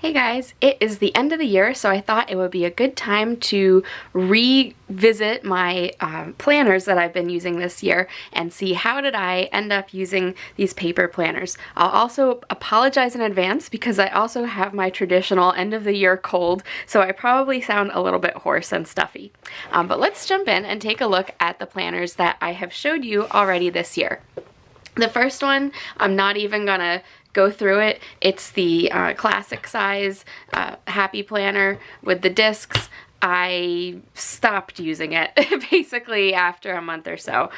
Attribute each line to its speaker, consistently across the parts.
Speaker 1: Hey guys, it is the end of the year, so I thought it would be a good time to revisit my planners that I've been using this year and see how did I end up using these paper planners. I'll also apologize in advance because I also have my traditional end of the year cold, so I probably sound a little bit hoarse and stuffy. But let's jump in and take a look at the planners that I have showed you already this year. The first one, I'm not even gonna go through it. It's the classic size Happy Planner with the discs. I stopped using it basically after a month or so.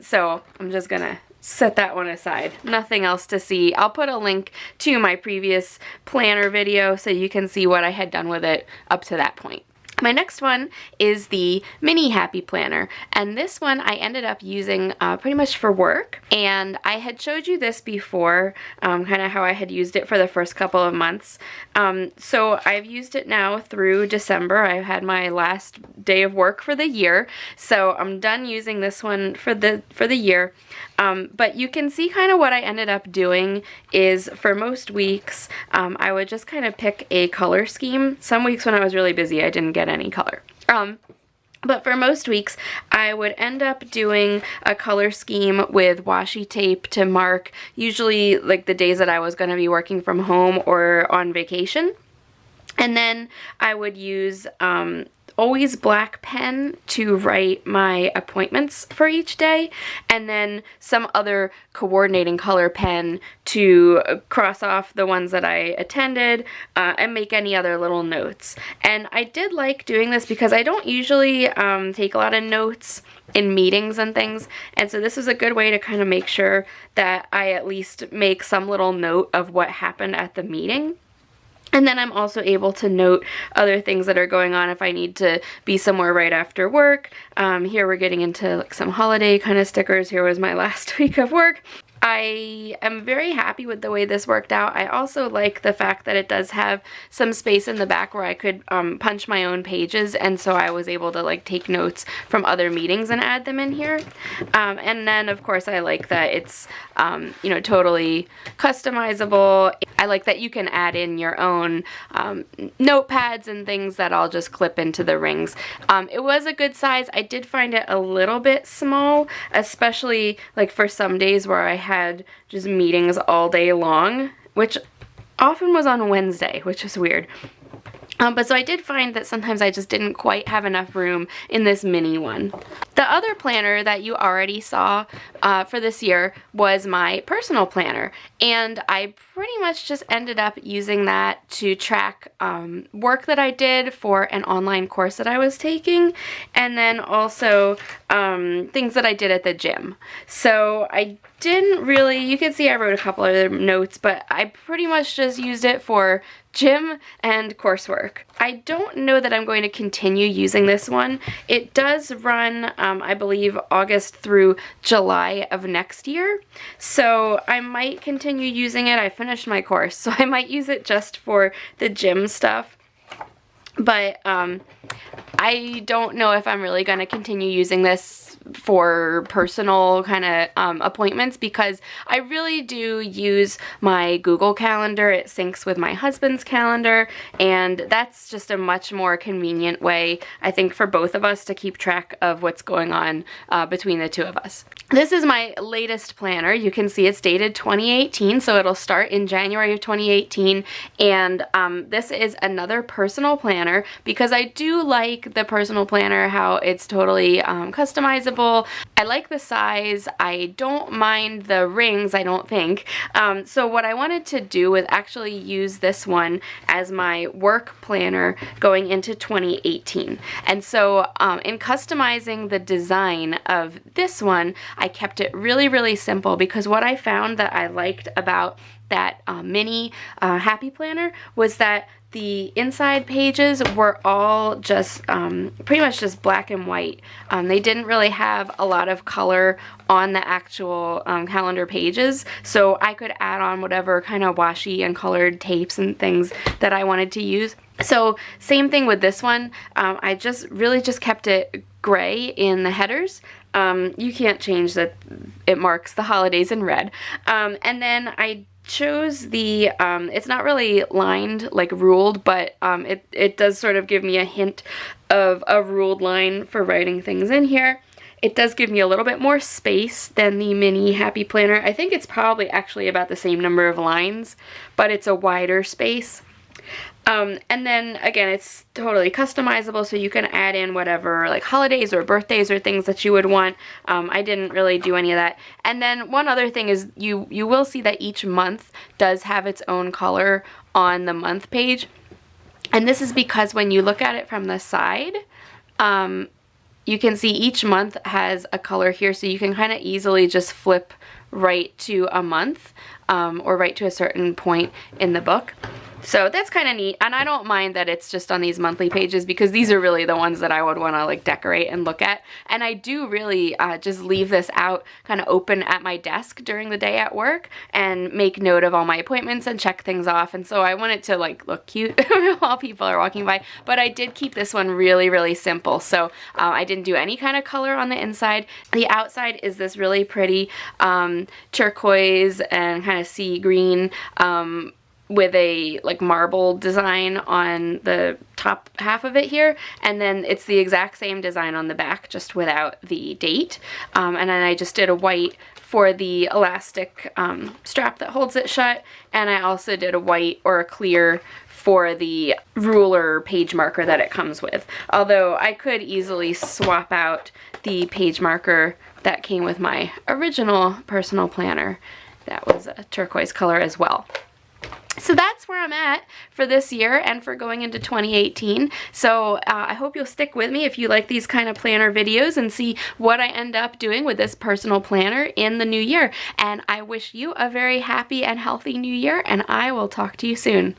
Speaker 1: So I'm just gonna set that one aside. Nothing else to see. I'll put a link to my previous planner video so you can see what I had done with it up to that point. My next one is the Mini Happy Planner, and this one I ended up using pretty much for work, and I had showed you this before, kind of how I had used it for the first couple of months. So I've used it now through December. I had my last day of work for the year, so I'm done using this one for the year. But you can see kind of what I ended up doing is for most weeks, I would just kind of pick a color scheme. Some weeks when I was really busy, I didn't get any color. But for most weeks, I would end up doing a color scheme with washi tape to mark usually like the days that I was going to be working from home or on vacation. And then I would use always black pen to write my appointments for each day, and then some other coordinating color pen to cross off the ones that I attended and make any other little notes. And I did like doing this because I don't usually take a lot of notes in meetings and things, and so this is a good way to kind of make sure that I at least make some little note of what happened at the meeting. And then I'm also able to note other things that are going on if I need to be somewhere right after work. Here we're getting into like some holiday kind of stickers. Here was my last week of work. I am very happy with the way this worked out. I also like the fact that it does have some space in the back where I could punch my own pages, and so I was able to like take notes from other meetings and add them in here. And then of course I like that it's you know, totally customizable. I like that you can add in your own notepads and things that I'll just clip into the rings. It was a good size. I did find it a little bit small, especially like for some days where I had just meetings all day long, which often was on Wednesday, which is weird. But so I did find that sometimes I just didn't quite have enough room in this mini one. The other planner that you already saw for this year was my personal planner, and I pretty much just ended up using that to track work that I did for an online course that I was taking, and then also things that I did at the gym. So I didn't really, you can see I wrote a couple other notes, but I pretty much just used it for gym and coursework. I don't know that I'm going to continue using this one. It does run, I believe, August through July of next year, so I might continue using it. I finished my course, so I might use it just for the gym stuff. But I don't know if I'm really going to continue using this for personal kind of appointments, because I really do use my Google Calendar. It syncs with my husband's calendar, and that's just a much more convenient way, I think, for both of us to keep track of what's going on between the two of us. This is my latest planner. You can see it's dated 2018, so it'll start in January of 2018, and this is another personal planner because I do like the personal planner, how it's totally customizable. I like the size. I don't mind the rings, I don't think. So what I wanted to do was actually use this one as my work planner going into 2018. And so in customizing the design of this one, I kept it really, really simple, because what I found that I liked about that mini Happy Planner was that the inside pages were all just pretty much just black and white. They didn't really have a lot of color on the actual calendar pages, so I could add on whatever kind of washi and colored tapes and things that I wanted to use. So same thing with this one. I just really just kept it gray in the headers. You can't change that it marks the holidays in red. And then I chose the, it's not really lined, like ruled, but it does sort of give me a hint of a ruled line for writing things in here. It does give me a little bit more space than the mini Happy Planner. I think it's probably actually about the same number of lines, but it's a wider space. And then again, it's totally customizable, so you can add in whatever like holidays or birthdays or things that you would want. I didn't really do any of that. And then one other thing is you will see that each month does have its own color on the month page. And this is because when you look at it from the side, you can see each month has a color here, so you can kind of easily just flip right to a month or right to a certain point in the book. So that's kind of neat, and I don't mind that it's just on these monthly pages because these are really the ones that I would want to like decorate and look at. And I do really just leave this out kind of open at my desk during the day at work and make note of all my appointments and check things off. And so I want it to like look cute while people are walking by. But I did keep this one really, really simple. So I didn't do any kind of color on the inside. The outside is this really pretty turquoise and kind of sea green with a like marble design on the top half of it here, and then it's the exact same design on the back, just without the date. And then I just did a white for the elastic strap that holds it shut, and I also did a white or a clear for the ruler page marker that it comes with. Although I could easily swap out the page marker that came with my original personal planner. That was a turquoise color as well. So that's where I'm at for this year and for going into 2018. So I hope you'll stick with me if you like these kind of planner videos and see what I end up doing with this personal planner in the new year. And I wish you a very happy and healthy new year, and I will talk to you soon.